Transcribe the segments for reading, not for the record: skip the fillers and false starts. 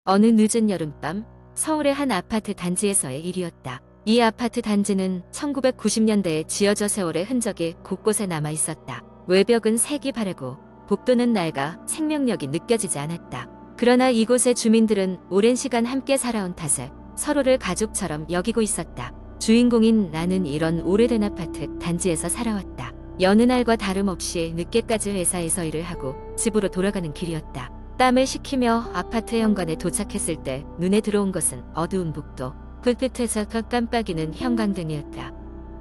어느 늦은 여름밤 서울의 한 아파트 단지에서의 일이었다. 이 아파트 단지는 1990년대에 지어져 세월의 흔적이 곳곳에 남아 있었다. 외벽은 색이 바래고 복도는 낡아 생명력이 느껴지지 않았다. 그러나 이곳의 주민들은 오랜 시간 함께 살아온 탓에 서로를 가족처럼 여기고 있었다. 주인공인 나는 이런 오래된 아파트 단지에서 살아왔다. 여느 날과 다름없이 늦게까지 회사에서 일을 하고 집으로 돌아가는 길이었다. 땀을 식히며 아파트 현관에 도착했을 때 눈에 들어온 것은 어두운 복도, 불빛에서 깜빡이는 형광등이었다.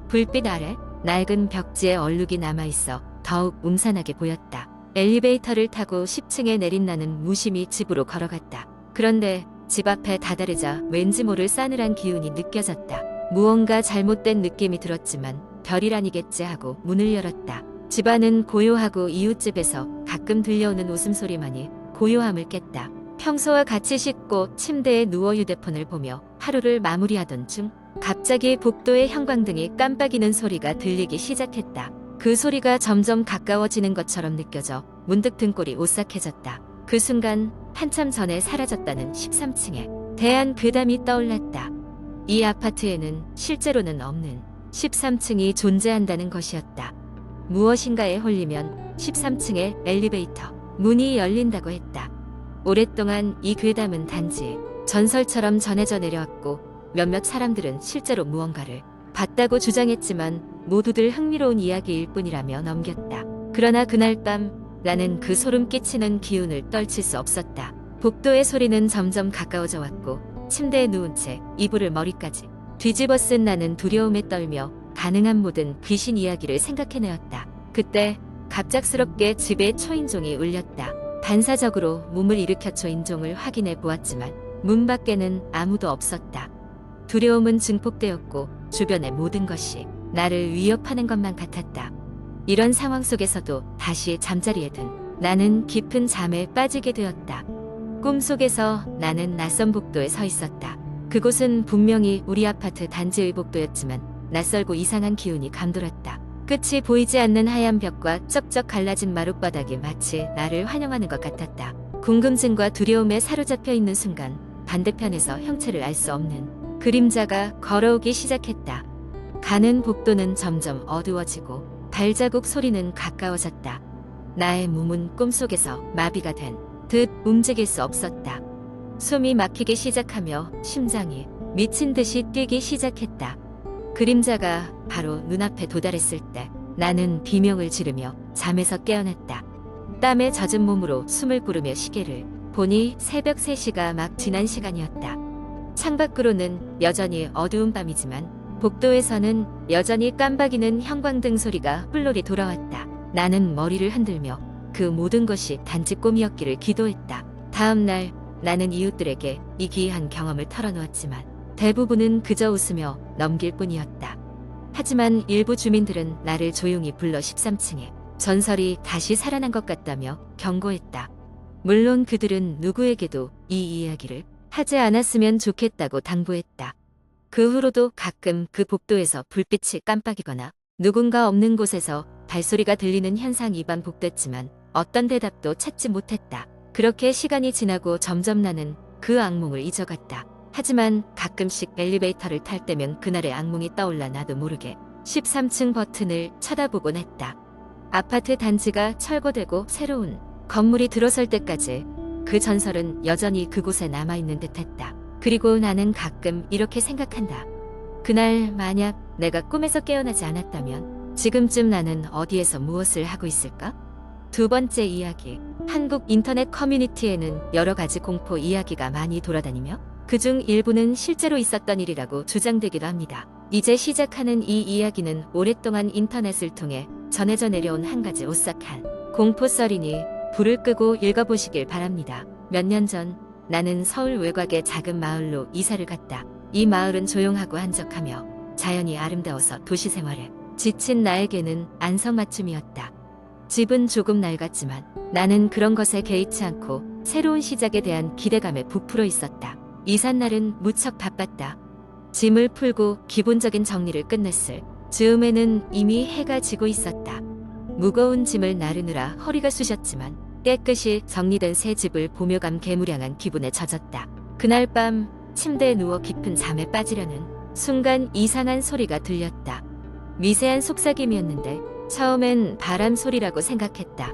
불빛 아래 낡은 벽지에 얼룩이 남아있어 더욱 음산하게 보였다. 엘리베이터를 타고 10층에 내린 나는 무심히 집으로 걸어갔다. 그런데 집 앞에 다다르자 왠지 모를 싸늘한 기운이 느껴졌다. 무언가 잘못된 느낌이 들었지만 별일아니겠지 하고 문을 열었다. 집안은 고요하고 이웃집에서 가끔 들려오는 웃음소리만이 고요함을 깼다. 평소와 같이 씻고 침대에 누워 휴대폰을 보며 하루를 마무리하던 중 갑자기 복도의 형광등이 깜빡이는 소리가 들리기 시작했다. 그 소리가 점점 가까워지는 것처럼 느껴져 문득 등골이 오싹해졌다. 그 순간 한참 전에 사라졌다는 13층에 대한 괴담이 떠올랐다. 이 아파트에는 실제로는 없는 13층이 존재한다는 것이었다. 무엇인가에 홀리면 13층의 엘리베이터 문이 열린다고 했다. 오랫동안 이 괴담은 단지 전설처럼 전해져 내려왔고 몇몇 사람들은 실제로 무언가를 봤다고 주장했지만 모두들 흥미로운 이야기일 뿐이라며 넘겼다. 그러나 그날 밤 나는 그 소름 끼치는 기운을 떨칠 수 없었다. 복도의 소리는 점점 가까워져 왔고 침대에 누운 채 이불을 머리까지 뒤집어 쓴 나는 두려움에 떨며 가능한 모든 귀신 이야기를 생각해내었다. 그때 갑작스럽게 집에 초인종이 울렸다. 반사적으로 몸을 일으켜 초인종을 확인해 보았지만 문 밖에는 아무도 없었다. 두려움은 증폭되었고 주변의 모든 것이 나를 위협하는 것만 같았다. 이런 상황 속에서도 다시 잠자리에 든 나는 깊은 잠에 빠지게 되었다. 꿈속에서 나는 낯선 복도에 서 있었다. 그곳은 분명히 우리 아파트 단지의 복도였지만 낯설고 이상한 기운이 감돌았다. 끝이 보이지 않는 하얀 벽과 쩍쩍 갈라진 마룻바닥이 마치 나를 환영하는 것 같았다. 궁금증과 두려움에 사로잡혀 있는 순간 반대편에서 형체를 알 수 없는 그림자가 걸어오기 시작했다. 가는 복도는 점점 어두워지고 발자국 소리는 가까워졌다. 나의 몸은 꿈속에서 마비가 된 듯 움직일 수 없었다. 숨이 막히기 시작하며 심장이 미친 듯이 뛰기 시작했다. 그림자가 바로 눈앞에 도달했을 때 나는 비명을 지르며 잠에서 깨어났다. 땀에 젖은 몸으로 숨을 고르며 시계를 보니 새벽 3시가 막 지난 시간이었다. 창밖으로는 여전히 어두운 밤이지만 복도에서는 여전히 깜박이는 형광등 소리가 훌놀이 돌아왔다. 나는 머리를 흔들며 그 모든 것이 단지 꿈이었기를 기도했다. 다음 날 나는 이웃들에게 이 기이한 경험을 털어놓았지만 대부분은 그저 웃으며 넘길 뿐이었다. 하지만 일부 주민들은 나를 조용히 불러 13층에 전설이 다시 살아난 것 같다며 경고했다. 물론 그들은 누구에게도 이 이야기를 하지 않았으면 좋겠다고 당부했다. 그 후로도 가끔 그 복도에서 불빛이 깜빡이거나 누군가 없는 곳에서 발소리가 들리는 현상이 반복됐지만 어떤 대답도 찾지 못했다. 그렇게 시간이 지나고 점점 나는 그 악몽을 잊어갔다. 하지만 가끔씩 엘리베이터를 탈 때면 그날의 악몽이 떠올라 나도 모르게 13층 버튼을 쳐다보곤 했다. 아파트 단지가 철거되고 새로운 건물이 들어설 때까지 그 전설은 여전히 그곳에 남아있는 듯했다. 그리고 나는 가끔 이렇게 생각한다. 그날 만약 내가 꿈에서 깨어나지 않았다면 지금쯤 나는 어디에서 무엇을 하고 있을까? 두 번째 이야기. 한국 인터넷 커뮤니티에는 여러 가지 공포 이야기가 많이 돌아다니며 그중 일부는 실제로 있었던 일이라고 주장되기도 합니다. 이제 시작하는 이 이야기는 오랫동안 인터넷을 통해 전해져 내려온 한 가지 오싹한 공포썰이니 불을 끄고 읽어보시길 바랍니다. 몇 년 전 나는 서울 외곽의 작은 마을로 이사를 갔다. 이 마을은 조용하고 한적하며 자연이 아름다워서 도시 생활에 지친 나에게는 안성맞춤이었다. 집은 조금 낡았지만 나는 그런 것에 개의치 않고 새로운 시작에 대한 기대감에 부풀어 있었다. 이삿날은 무척 바빴다. 짐을 풀고 기본적인 정리를 끝냈을 즈음에는 이미 해가 지고 있었다. 무거운 짐을 나르느라 허리가 쑤셨지만 깨끗이 정리된 새 집을 보며 감 개무량한 기분에 젖었다. 그날 밤 침대에 누워 깊은 잠에 빠지려는 순간 이상한 소리가 들렸다. 미세한 속삭임이었는데 처음엔 바람 소리라고 생각했다.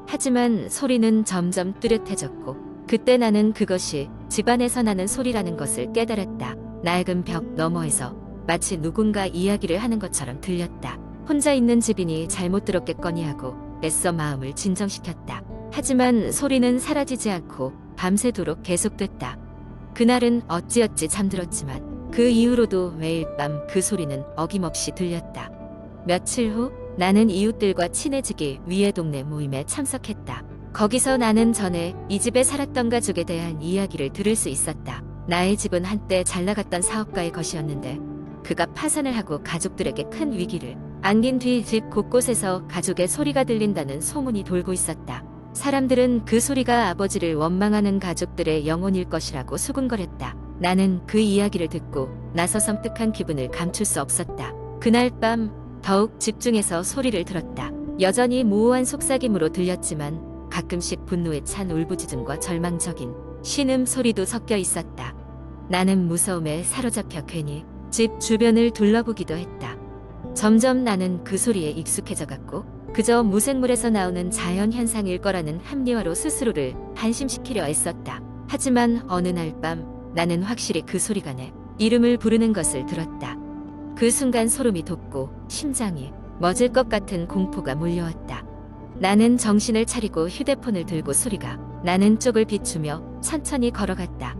하지만 소리는 점점 뚜렷해졌고 그때 나는 그것이 집안에서 나는 소리라는 것을 깨달았다. 낡은 벽 너머에서 마치 누군가 이야기를 하는 것처럼 들렸다. 혼자 있는 집이니 잘못 들었겠거니 하고 애써 마음을 진정시켰다. 하지만 소리는 사라지지 않고 밤새도록 계속됐다. 그날은 어찌어찌 잠들었지만 그 이후로도 매일 밤 그 소리는 어김없이 들렸다. 며칠 후 나는 이웃들과 친해지기 위해 동네 모임에 참석했다. 거기서 나는 전에 이 집에 살았던 가족에 대한 이야기를 들을 수 있었다. 나의 집은 한때 잘 나갔던 사업가의 것이었는데 그가 파산을 하고 가족들에게 큰 위기를 안긴 뒤 집 곳곳에서 가족의 소리가 들린다는 소문이 돌고 있었다. 사람들은 그 소리가 아버지를 원망하는 가족들의 영혼일 것이라고 수군거렸다. 나는 그 이야기를 듣고 나서 섬뜩한 기분을 감출 수 없었다. 그날 밤 더욱 집중해서 소리를 들었다. 여전히 모호한 속삭임으로 들렸지만 가끔씩 분노에 찬 울부짖음과 절망적인 신음 소리도 섞여 있었다. 나는 무서움에 사로잡혀 괜히 집 주변을 둘러보기도 했다. 점점 나는 그 소리에 익숙해져 갔고 그저 무생물에서 나오는 자연 현상일 거라는 합리화로 스스로를 안심시키려 애썼다. 하지만 어느 날 밤 나는 확실히 그 소리가 내 이름을 부르는 것을 들었다. 그 순간 소름이 돋고 심장이 멎을 것 같은 공포가 몰려왔다. 나는 정신을 차리고 휴대폰을 들고 소리가 나는 쪽을 비추며 천천히 걸어갔다.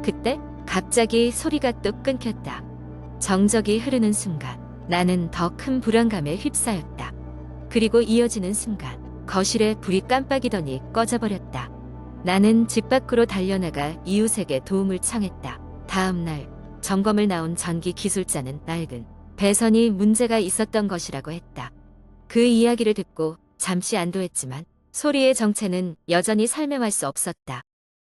그때 갑자기 소리가 뚝 끊겼다. 정적이 흐르는 순간 나는 더 큰 불안감에 휩싸였다. 그리고 이어지는 순간 거실에 불이 깜빡이더니 꺼져버렸다. 나는 집 밖으로 달려나가 이웃에게 도움을 청했다. 다음 날 점검을 나온 전기 기술자는 낡은 배선이 문제가 있었던 것이라고 했다. 그 이야기를 듣고 잠시 안도했지만 소리의 정체는 여전히 설명할 수 없었다.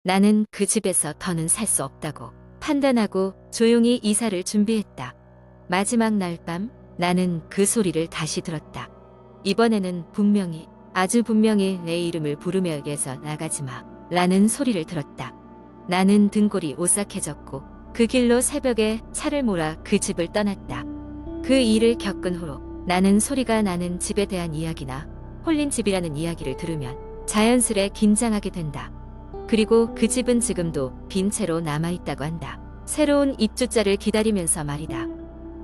나는 그 집에서 더는 살 수 없다고 판단하고 조용히 이사를 준비했다. 마지막 날 밤 나는 그 소리를 다시 들었다. 이번에는 아주 분명히 내 이름을 부르며 여기에서 나가지 마 라는 소리를 들었다. 나는 등골이 오싹해졌고 그 길로 새벽에 차를 몰아 그 집을 떠났다. 그 일을 겪은 후로 나는 소리가 나는 집에 대한 이야기나 홀린 집이라는 이야기를 들으면 자연스레 긴장하게 된다. 그리고 그 집은 지금도 빈 채로 남아있다고 한다. 새로운 입주자를 기다리면서 말이다.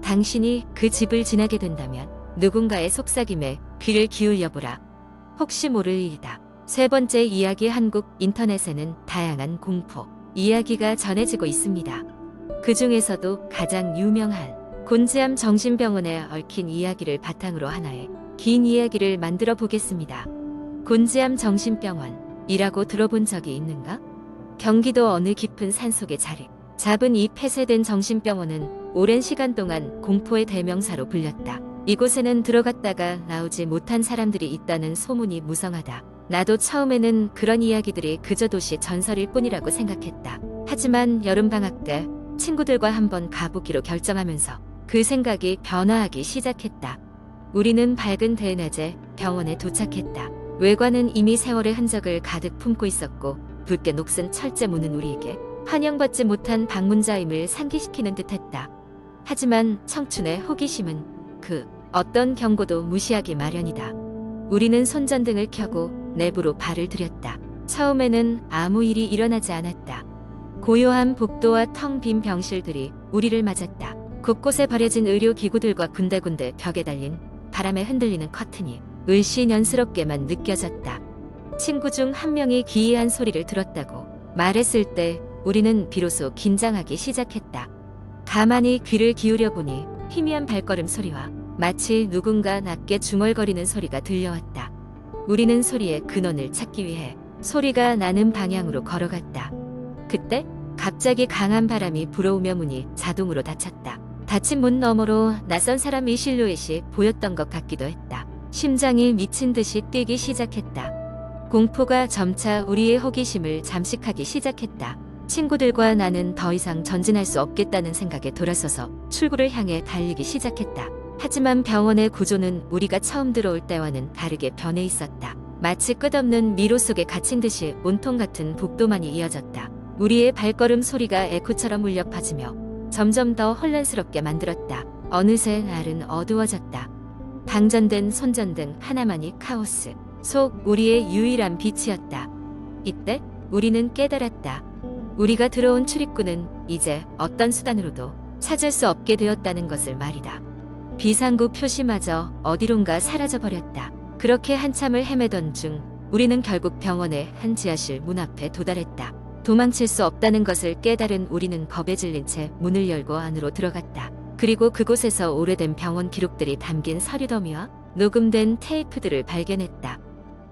당신이 그 집을 지나게 된다면 누군가의 속삭임에 귀를 기울여보라. 혹시 모를 일이다. 세 번째 이야기. 한국 인터넷에는 다양한 공포 이야기가 전해지고 있습니다. 그 중에서도 가장 유명한 곤지암 정신병원에 얽힌 이야기를 바탕으로 하나의 긴 이야기를 만들어 보겠습니다. 곤지암 정신병원이라고 들어본 적이 있는가? 경기도 어느 깊은 산속에 자리 잡은 이 폐쇄된 정신병원은 오랜 시간 동안 공포의 대명사로 불렸다. 이곳에는 들어갔다가 나오지 못한 사람들이 있다는 소문이 무성하다. 나도 처음에는 그런 이야기들이 그저 도시 전설일 뿐이라고 생각했다. 하지만 여름방학 때 친구들과 한번 가보기로 결정하면서 그 생각이 변화하기 시작했다. 우리는 밝은 대낮에 병원에 도착했다. 외관은 이미 세월의 흔적을 가득 품고 있었고 붉게 녹슨 철제 문은 우리에게 환영받지 못한 방문자임을 상기시키는 듯했다. 하지만 청춘의 호기심은 그 어떤 경고도 무시하기 마련이다. 우리는 손전등을 켜고 내부로 발을 들였다. 처음에는 아무 일이 일어나지 않았다. 고요한 복도와 텅 빈 병실들이 우리를 맞았다. 곳곳에 버려진 의료기구들과 군데군데 벽에 달린 바람에 흔들리는 커튼이 을씨년스럽게만 느껴졌다. 친구 중 한 명이 기이한 소리를 들었다고 말했을 때 우리는 비로소 긴장하기 시작했다. 가만히 귀를 기울여 보니 희미한 발걸음 소리와 마치 누군가 낮게 중얼거리는 소리가 들려왔다. 우리는 소리의 근원을 찾기 위해 소리가 나는 방향으로 걸어갔다. 그때 갑자기 강한 바람이 불어오며 문이 자동으로 닫혔다. 닫힌 문 너머로 낯선 사람의 실루엣이 보였던 것 같기도 했다. 심장이 미친 듯이 뛰기 시작했다. 공포가 점차 우리의 호기심을 잠식하기 시작했다. 친구들과 나는 더 이상 전진할 수 없겠다는 생각에 돌아서서 출구를 향해 달리기 시작했다. 하지만 병원의 구조는 우리가 처음 들어올 때와는 다르게 변해 있었다. 마치 끝없는 미로 속에 갇힌 듯이 온통 같은 복도만이 이어졌다. 우리의 발걸음 소리가 에코처럼 울려 퍼지며 점점 더 혼란스럽게 만들었다. 어느새 날은 어두워졌다. 방전된 손전등 하나만이 카오스 속 우리의 유일한 빛이었다. 이때 우리는 깨달았다. 우리가 들어온 출입구는 이제 어떤 수단으로도 찾을 수 없게 되었다는 것을 말이다. 비상구 표시마저 어디론가 사라져버렸다. 그렇게 한참을 헤매던 중 우리는 결국 병원의 한 지하실 문 앞에 도달했다. 도망칠 수 없다는 것을 깨달은 우리는 겁에 질린 채 문을 열고 안으로 들어갔다. 그리고 그곳에서 오래된 병원 기록들이 담긴 서류더미와 녹음된 테이프들을 발견했다.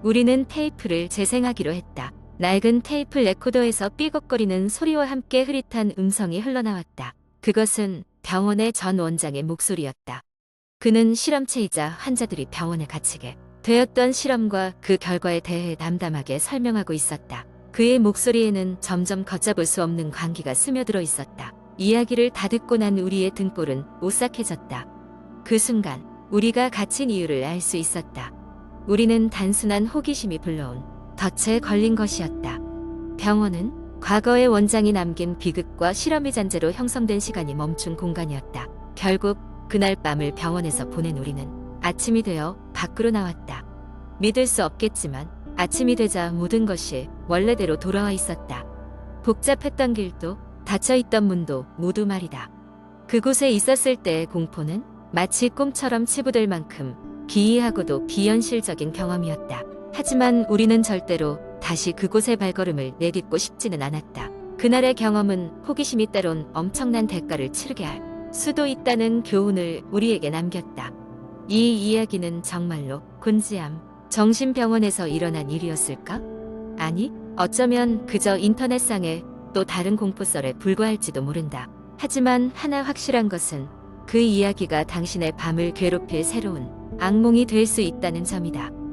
우리는 테이프를 재생하기로 했다. 낡은 테이프 레코더에서 삐걱거리는 소리와 함께 흐릿한 음성이 흘러나왔다. 그것은 병원의 전 원장의 목소리였다. 그는 실험체이자 환자들이 병원에 갇히게 되었던 실험과 그 결과에 대해 담담하게 설명하고 있었다. 그의 목소리에는 점점 걷잡을 수 없는 광기가 스며들어 있었다. 이야기를 다 듣고 난 우리의 등골은 오싹해졌다. 그 순간 우리가 갇힌 이유를 알 수 있었다. 우리는 단순한 호기심이 불러온 덫에 걸린 것이었다. 병원은 과거의 원장이 남긴 비극과 실험의 잔재로 형성된 시간이 멈춘 공간이었다. 결국 그날 밤을 병원에서 보낸 우리는 아침이 되어 밖으로 나왔다. 믿을 수 없겠지만 아침이 되자 모든 것이 원래대로 돌아와 있었다. 복잡했던 길도 닫혀있던 문도 모두 말이다. 그곳에 있었을 때의 공포는 마치 꿈처럼 치부될 만큼 기이하고도 비현실적인 경험이었다. 하지만 우리는 절대로 다시 그곳의 발걸음을 내딛고 싶지는 않았다. 그날의 경험은 호기심이 때론 엄청난 대가를 치르게 할 수도 있다는 교훈을 우리에게 남겼다. 이 이야기는 정말로 곤지암 정신병원에서 일어난 일이었을까? 아니, 어쩌면 그저 인터넷상의 또 다른 공포썰에 불과할지도 모른다. 하지만 하나 확실한 것은 그 이야기가 당신의 밤을 괴롭힐 새로운 악몽이 될 수 있다는 점이다.